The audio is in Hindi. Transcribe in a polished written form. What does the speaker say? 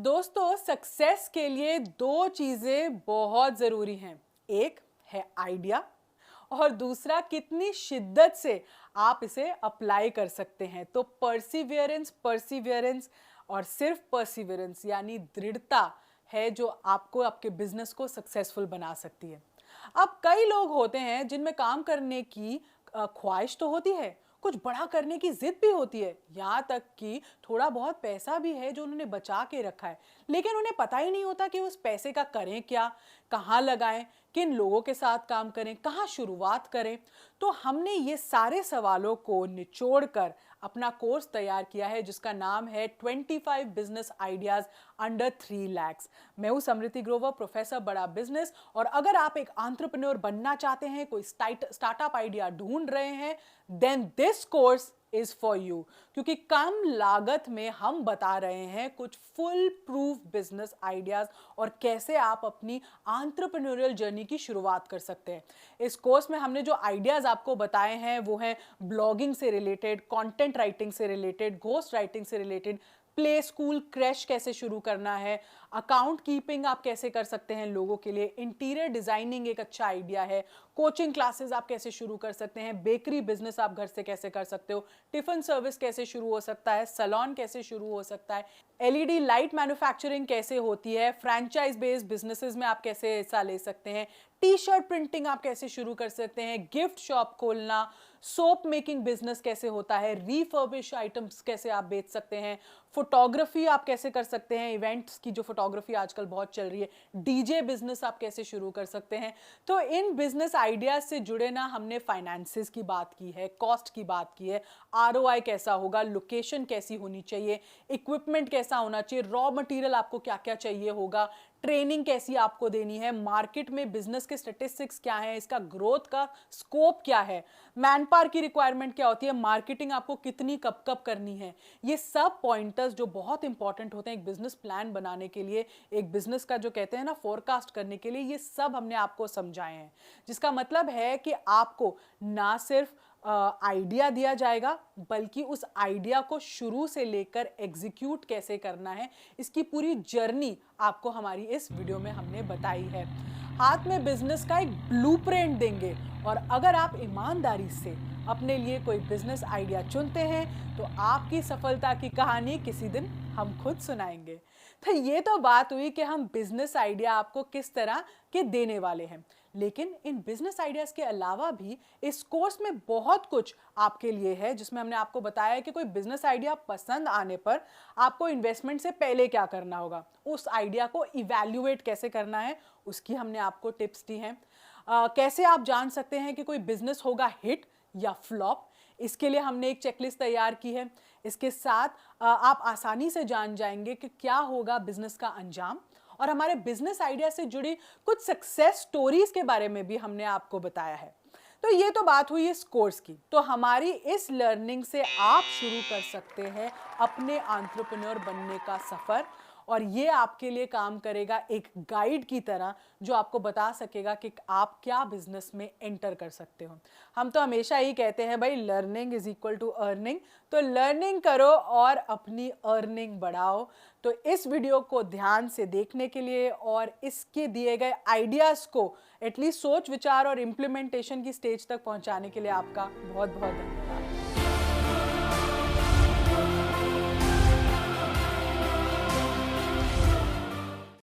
दोस्तों, सक्सेस के लिए दो चीजें बहुत जरूरी हैं। एक है आइडिया और दूसरा कितनी शिद्दत से आप इसे अप्लाई कर सकते हैं। तो परसिवियरेंस परसिवियरेंस और सिर्फ परसिवियरेंस यानी दृढ़ता है जो आपको आपके बिजनेस को सक्सेसफुल बना सकती है। अब कई लोग होते हैं जिनमें काम करने की ख्वाहिश तो होती है, कुछ बड़ा करने की जिद भी होती है, यहाँ तक कि थोड़ा बहुत पैसा भी है जो उन्होंने बचा के रखा है, लेकिन उन्हें पता ही नहीं होता कि उस पैसे का करें क्या, कहाँ लगाएं, किन लोगों के साथ काम करें, कहाँ शुरुआत करें। तो हमने ये सारे सवालों को निचोड़ कर अपना कोर्स तैयार किया है जिसका नाम है 25 बिजनेस आइडियाज अंडर 3 lakhs। मैं हूं समृति ग्रोवर, प्रोफेसर बड़ा बिजनेस। और अगर आप एक एंटरप्रेन्योर बनना चाहते हैं, कोई स्टार्टअप आइडिया ढूंढ रहे हैं, then this course is for you. क्योंकि कम लागत में हम बता रहे हैं कुछ फुल प्रूफ बिजनेस आइडियाज और कैसे आप अपनी एंटरप्रेन्योरियल जर्नी की शुरुआत कर सकते हैं। इस कोर्स में हमने जो आइडियाज आपको बताए हैं वो हैं ब्लॉगिंग से रिलेटेड, कंटेंट राइटिंग से रिलेटेड, घोस्ट राइटिंग से रिलेटेड, प्ले स्कूल क्रैश कैसे शुरू करना है, अकाउंट कीपिंग आप कैसे कर सकते हैं लोगों के लिए, इंटीरियर डिजाइनिंग एक अच्छा आइडिया है, कोचिंग क्लासेस आप कैसे शुरू कर सकते हैं, बेकरी बिजनेस आप घर से कैसे कर सकते हो, टिफिन सर्विस कैसे शुरू हो सकता है, सैलून कैसे शुरू हो सकता है, एलईडी लाइट मैन्युफैक्चरिंग कैसे होती है, फ्रैंचाइज बेस्ड बिजनेसेस में आप कैसे हिस्सा ले सकते हैं, टी शर्ट प्रिंटिंग आप कैसे शुरू कर सकते हैं, गिफ्ट शॉप खोलना, सोप मेकिंग बिजनेस कैसे होता है, रीफर्बिश आइटम्स कैसे आप बेच सकते हैं, फोटोग्राफी आप कैसे कर सकते हैं, इवेंट्स की जो फोटोग्राफी आजकल बहुत चल रही है, डीजे बिजनेस आप कैसे शुरू कर सकते हैं। तो इन बिजनेस आइडियाज से जुड़े ना हमने फाइनेंसेस की बात की है, कॉस्ट की बात की है, आरओआई कैसा होगा, लोकेशन कैसी होनी चाहिए, इक्विपमेंट कैसा होना चाहिए, रॉ मटेरियल आपको क्या क्या चाहिए होगा, ट्रेनिंग कैसी आपको देनी है, मार्केट में बिजनेस के स्टैटिस्टिक्स क्या है, इसका ग्रोथ का स्कोप क्या है, मैन पावर की रिक्वायरमेंट क्या होती है, मार्केटिंग आपको कितनी कब कब करनी है। ये सब पॉइंटर्स जो बहुत इंपॉर्टेंट होते हैं एक बिजनेस प्लान बनाने के लिए, एक बिजनेस का जो कहते हैं ना फोरकास्ट करने के लिए, ये सब हमने आपको समझाए हैं। जिसका मतलब है कि आपको ना सिर्फ आइडिया दिया जाएगा बल्कि उस आइडिया को शुरू से लेकर एग्जीक्यूट कैसे करना है, इसकी पूरी जर्नी आपको हमारी इस वीडियो में हमने बताई है। हाथ में बिजनेस का एक ब्लूप्रिंट देंगे और अगर आप ईमानदारी से अपने लिए कोई बिजनेस आइडिया चुनते हैं तो आपकी सफलता की कहानी किसी दिन हम खुद सुनाएंगे। तो ये तो बात हुई कि हम बिजनेस आइडिया आपको किस तरह के देने वाले हैं, लेकिन इन बिजनेस आइडियाज के अलावा भी इस कोर्स में बहुत कुछ आपके लिए है जिसमें हमने आपको बताया है कि कोई बिजनेस आइडिया पसंद आने पर आपको इन्वेस्टमेंट से पहले क्या करना होगा, उस आइडिया को इवैल्यूएट कैसे करना है, उसकी हमने आपको टिप्स दी हैं। कैसे आप जान सकते हैं कि कोई बिजनेस होगा हिट या फ्लॉप, इसके लिए हमने एक चेकलिस्ट तैयार की है। इसके साथ आप आसानी से जान जाएंगे कि क्या होगा बिजनेस का अंजाम, और हमारे बिजनेस आइडिया से जुड़ी कुछ सक्सेस स्टोरीज के बारे में भी हमने आपको बताया है। तो ये तो बात हुई इस कोर्स की। तो हमारी इस लर्निंग से आप शुरू कर सकते हैं अपने एंटरप्रेन्योर बनने का सफर, और ये आपके लिए काम करेगा एक गाइड की तरह जो आपको बता सकेगा कि आप क्या बिजनेस में एंटर कर सकते हो। हम तो हमेशा ही कहते हैं भाई learning is equal to earning, तो लर्निंग करो और अपनी अर्निंग बढ़ाओ। तो इस वीडियो को ध्यान से देखने के लिए और इसके दिए गए आइडियाज़ को एटलीस्ट सोच विचार और इम्प्लीमेंटेशन की स्टेज तक पहुंचाने के लिए आपका बहुत बहुत धन्यवाद।